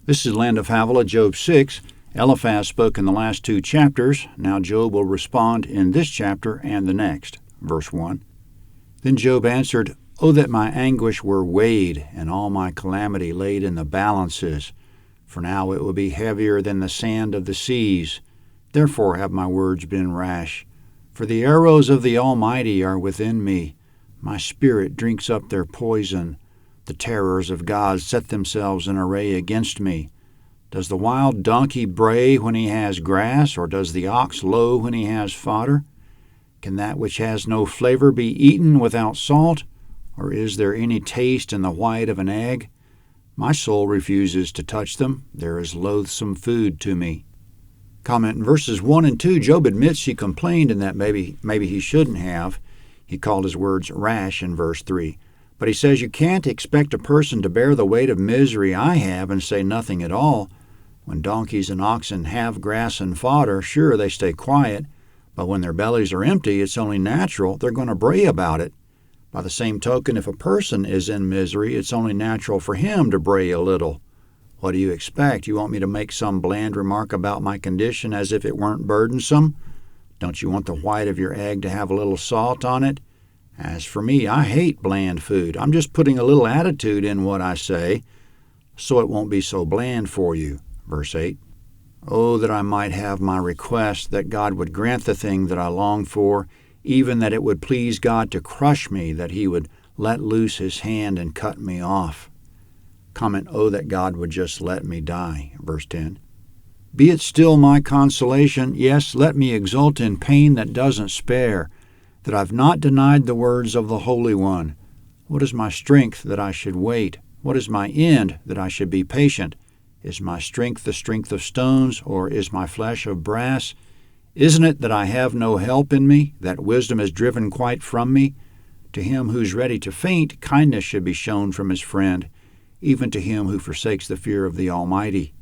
This is Land of Havilah, Job 6. Eliphaz spoke in the last two chapters. Now Job will respond in this chapter and the next. Verse 1. Then Job answered, "O that my anguish were weighed, and all my calamity laid in the balances. For now it will be heavier than the sand of the seas. Therefore have my words been rash. For the arrows of the Almighty are within me. My spirit drinks up their poison. The terrors of God set themselves in array against me. Does the wild donkey bray when he has grass, or does the ox low when he has fodder? Can that which has no flavor be eaten without salt? Or is there any taste in the white of an egg? My soul refuses to touch them. There is loathsome food to me." Comment in verses 1 and 2, Job admits he complained and that maybe he shouldn't have. He called his words rash in verse 3. But he says you can't expect a person to bear the weight of misery I have and say nothing at all. When donkeys and oxen have grass and fodder, sure, they stay quiet, but when their bellies are empty, it's only natural they're going to bray about it. By the same token, if a person is in misery, it's only natural for him to bray a little. What do you expect? You want me to make some bland remark about my condition as if it weren't burdensome? Don't you want the white of your egg to have a little salt on it? As for me, I hate bland food. I'm just putting a little attitude in what I say, so it won't be so bland for you. Verse 8. Oh, that I might have my request, that God would grant the thing that I long for, even that it would please God to crush me, that he would let loose his hand and cut me off. Comment, oh, that God would just let me die. Verse 10. Be it still my consolation, yes, let me exult in pain that doesn't spare, that I've not denied the words of the Holy One. What is my strength that I should wait? What is my end that I should be patient? Is my strength the strength of stones, or is my flesh of brass? Isn't it that I have no help in me, that wisdom is driven quite from me? To him who's ready to faint, kindness should be shown from his friend, even to him who forsakes the fear of the Almighty.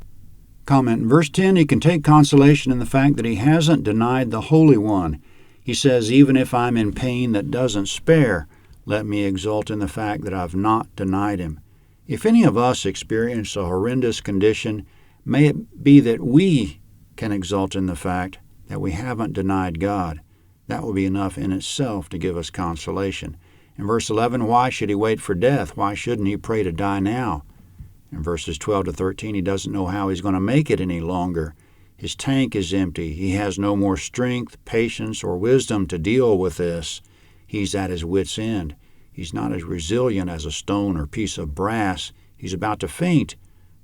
Comment in verse 10, he can take consolation in the fact that he hasn't denied the Holy One. He says, even if I'm in pain that doesn't spare, let me exult in the fact that I've not denied him. If any of us experience a horrendous condition, may it be that we can exult in the fact that we haven't denied God. That will be enough in itself to give us consolation. In verse 11, why should he wait for death? Why shouldn't he pray to die now? In verses 12 to 13, he doesn't know how he's going to make it any longer. His tank is empty. He has no more strength, patience, or wisdom to deal with this. He's at his wit's end. He's not as resilient as a stone or piece of brass. He's about to faint.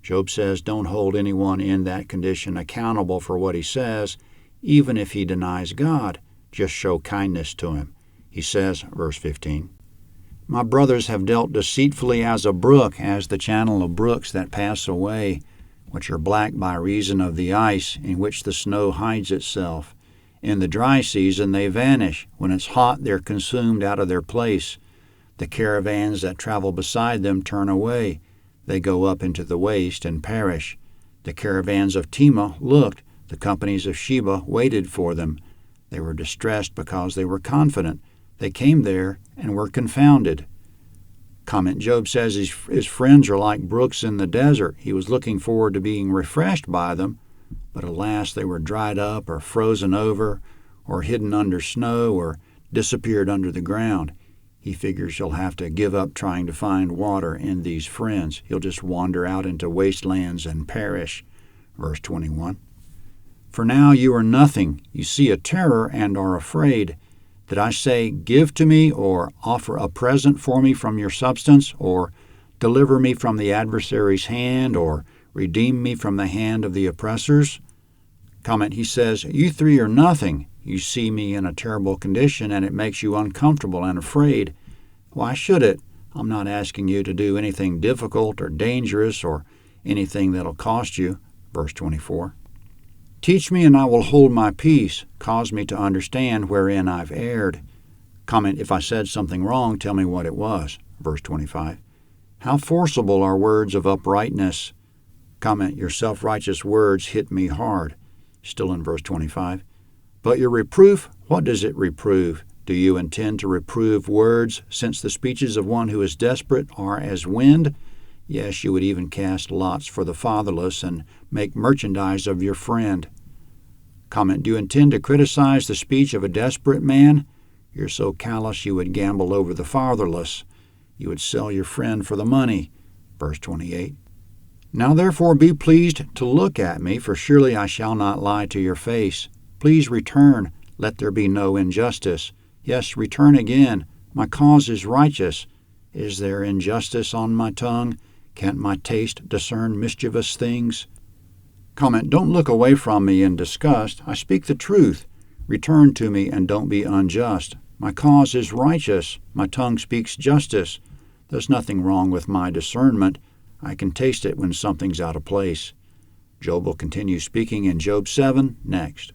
Job says, don't hold anyone in that condition accountable for what he says, even if he denies God. Just show kindness to him. He says, verse 15, My brothers have dealt deceitfully as a brook, as the channel of brooks that pass away, which are black by reason of the ice, in which the snow hides itself. In the dry season they vanish. When it's hot, they're consumed out of their place. The caravans that travel beside them turn away. They go up into the waste and perish. The caravans of Tema looked. The companies of Sheba waited for them. They were distressed because they were confident. They came there and were confounded. Comment, Job says his friends are like brooks in the desert. He was looking forward to being refreshed by them, but alas, they were dried up or frozen over or hidden under snow or disappeared under the ground. He figures he'll have to give up trying to find water in these friends. He'll just wander out into wastelands and perish. Verse 21. For now you are nothing. You see a terror and are afraid. Did I say, give to me, or offer a present for me from your substance, or deliver me from the adversary's hand, or redeem me from the hand of the oppressors? Comment, he says, you three are nothing. You see me in a terrible condition, and it makes you uncomfortable and afraid. Why should it? I'm not asking you to do anything difficult or dangerous or anything that'll cost you. Verse 24. Teach me, and I will hold my peace. Cause me to understand wherein I've erred. Comment, if I said something wrong, tell me what it was. Verse 25. How forcible are words of uprightness. Comment, your self-righteous words hit me hard. Still in verse 25. But your reproof, what does it reprove? Do you intend to reprove words, since the speeches of one who is desperate are as wind? Yes, you would even cast lots for the fatherless and make merchandise of your friend. Comment, do you intend to criticize the speech of a desperate man? You're so callous you would gamble over the fatherless. You would sell your friend for the money. Verse 28. Now therefore be pleased to look at me, for surely I shall not lie to your face. Please return, let there be no injustice. Yes, return again. My cause is righteous. Is there injustice on my tongue? Can't my taste discern mischievous things? Comment, don't look away from me in disgust. I speak the truth. Return to me and don't be unjust. My cause is righteous. My tongue speaks justice. There's nothing wrong with my discernment. I can taste it when something's out of place. Job will continue speaking in Job 7 next.